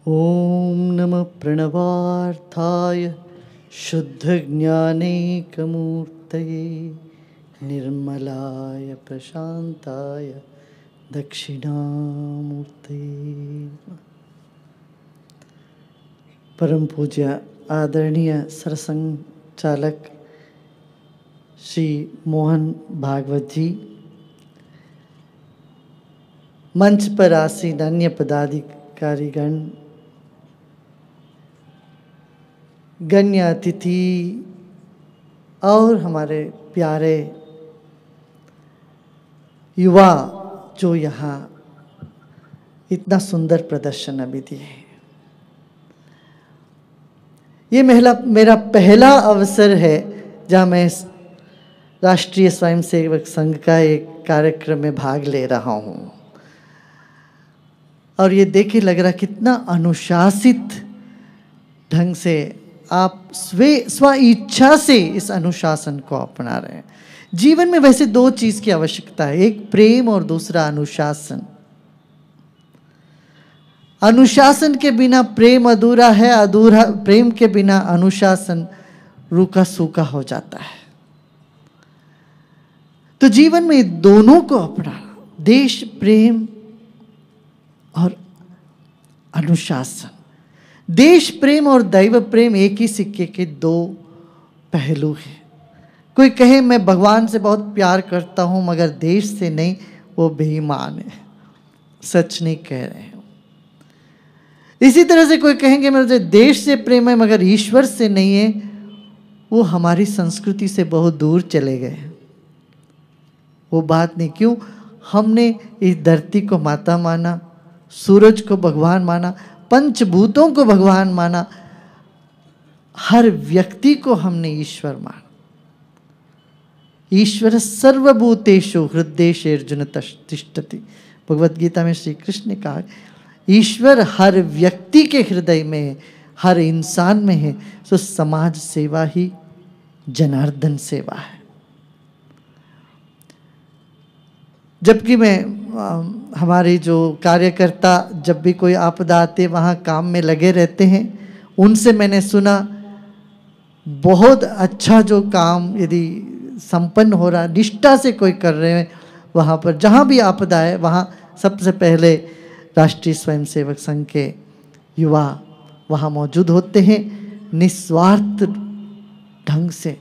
ओम नमः प्रणवार्थाय शुद्धज्ञानैकमूर्तये निर्मलाय प्रशांताय दक्षिणामूर्तये। परम पूज्य आदरणीय सरसंघ चालक श्री मोहन भागवत जी, मंच पर आसीन अन्य पदाधिकारीगण, गण्य अतिथि और हमारे प्यारे युवा जो यहाँ इतना सुंदर प्रदर्शन अभी दिए। ये मेरा पहला अवसर है जहाँ मैं राष्ट्रीय स्वयंसेवक संघ का एक कार्यक्रम में भाग ले रहा हूँ, और ये देख के लग रहा कितना अनुशासित ढंग से आप स्व इच्छा से इस अनुशासन को अपना रहे हैं। जीवन में वैसे दो चीज की आवश्यकता है, एक प्रेम और दूसरा अनुशासन। अनुशासन के बिना प्रेम अधूरा है, अधूरा प्रेम के बिना अनुशासन रूखा सूखा हो जाता है। तो जीवन में दोनों को अपना, देश प्रेम और अनुशासन। देश प्रेम और दैव प्रेम एक ही सिक्के के दो पहलू हैं। कोई कहे मैं भगवान से बहुत प्यार करता हूं मगर देश से नहीं, वो बेईमान है, सच नहीं कह रहे हैं। इसी तरह से कोई कहेंगे मुझे देश से प्रेम है मगर ईश्वर से नहीं है, वो हमारी संस्कृति से बहुत दूर चले गए। वो बात नहीं। क्यों? हमने इस धरती को माता माना, सूरज को भगवान माना, पंचभूतों को भगवान माना, हर व्यक्ति को हमने ईश्वर माना। ईश्वर सर्वभूतेषु हृदयेषु तिष्ठति। भगवत गीता में श्री कृष्ण ने कहा ईश्वर हर व्यक्ति के हृदय में है, हर इंसान में है। तो समाज सेवा ही जनार्दन सेवा है। जबकि हमारे जो कार्यकर्ता जब भी कोई आपदा आते वहाँ काम में लगे रहते हैं, उनसे मैंने सुना बहुत अच्छा जो काम यदि संपन्न हो रहा, निष्ठा से कोई कर रहे हैं, वहाँ पर जहाँ भी आपदा है वहाँ सबसे पहले राष्ट्रीय स्वयंसेवक संघ के युवा वहाँ मौजूद होते हैं। निस्वार्थ ढंग से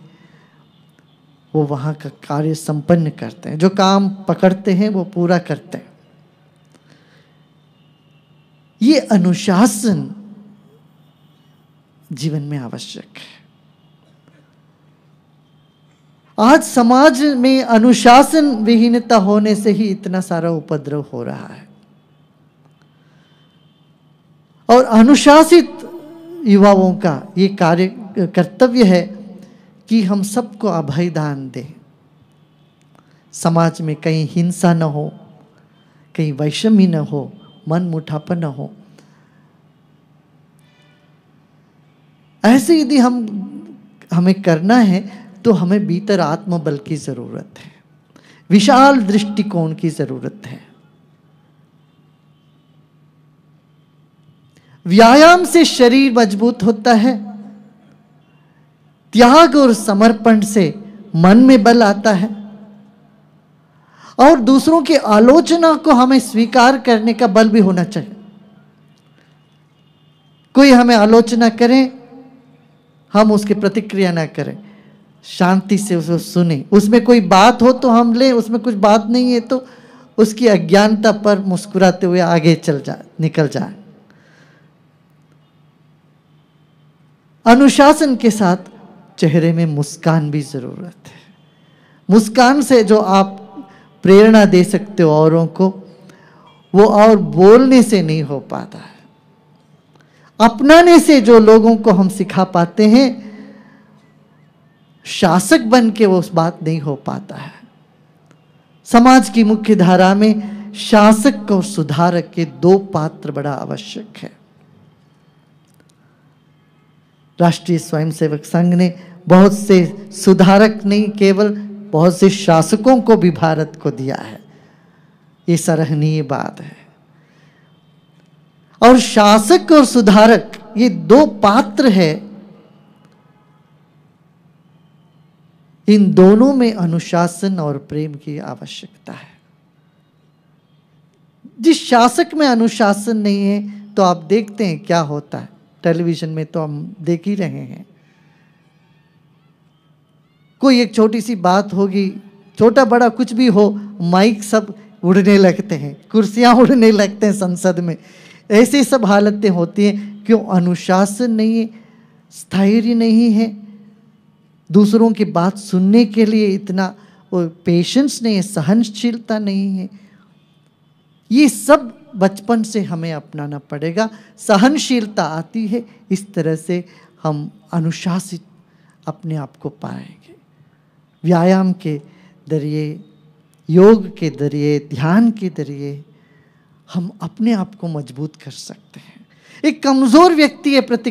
वो वहाँ का कार्य संपन्न करते हैं, जो काम पकड़ते हैं वो पूरा करते हैं। ये अनुशासन जीवन में आवश्यक है। आज समाज में अनुशासन विहीनता होने से ही इतना सारा उपद्रव हो रहा है, और अनुशासित युवाओं का ये कार्य कर्तव्य है कि हम सबको अभय दान दें। समाज में कहीं हिंसा न हो, कहीं वैषम्य न हो, मन मुठापन न हो। ऐसे यदि हमें करना है तो हमें भीतर आत्मबल की जरूरत है, विशाल दृष्टिकोण की जरूरत है। व्यायाम से शरीर मजबूत होता है, त्याग और समर्पण से मन में बल आता है, और दूसरों की आलोचना को हमें स्वीकार करने का बल भी होना चाहिए। कोई हमें आलोचना करे, हम उसकी प्रतिक्रिया ना करें, शांति से उसको सुने। उसमें कोई बात हो तो हम लें, उसमें कुछ बात नहीं है तो उसकी अज्ञानता पर मुस्कुराते हुए आगे निकल जाए। अनुशासन के साथ चेहरे में मुस्कान भी जरूरत है। मुस्कान से जो आप प्रेरणा दे सकते हो औरों को, वो और बोलने से नहीं हो पाता है। अपनाने से जो लोगों को हम सिखा पाते हैं, शासक बन के वो उस बात नहीं हो पाता है। समाज की मुख्य धारा में शासक और सुधारक के दो पात्र बड़ा आवश्यक है। राष्ट्रीय स्वयंसेवक संघ ने बहुत से सुधारक नहीं, केवल बहुत से शासकों को भी भारत को दिया है। ये सराहनीय बात है। और शासक और सुधारक, ये दो पात्र है, इन दोनों में अनुशासन और प्रेम की आवश्यकता है। जिस शासक में अनुशासन नहीं है तो आप देखते हैं क्या होता है, टेलीविजन में तो हम देख ही रहे हैं। कोई एक छोटी सी बात होगी, छोटा बड़ा कुछ भी हो, माइक सब उड़ने लगते हैं, कुर्सियां उड़ने लगते हैं संसद में। ऐसी सब हालतें होती हैं। क्यों? अनुशासन नहीं है, स्थैर्य नहीं है, दूसरों की बात सुनने के लिए इतना पेशेंस नहीं है, सहनशीलता नहीं है। ये सब बचपन से हमें अपनाना पड़ेगा। सहनशीलता आती है, इस तरह से हम अनुशासित अपने आप को पाएंगे। व्यायाम के जरिए, योग के जरिए, ध्यान के जरिए हम अपने आप को मजबूत कर सकते हैं। एक कमज़ोर व्यक्ति है,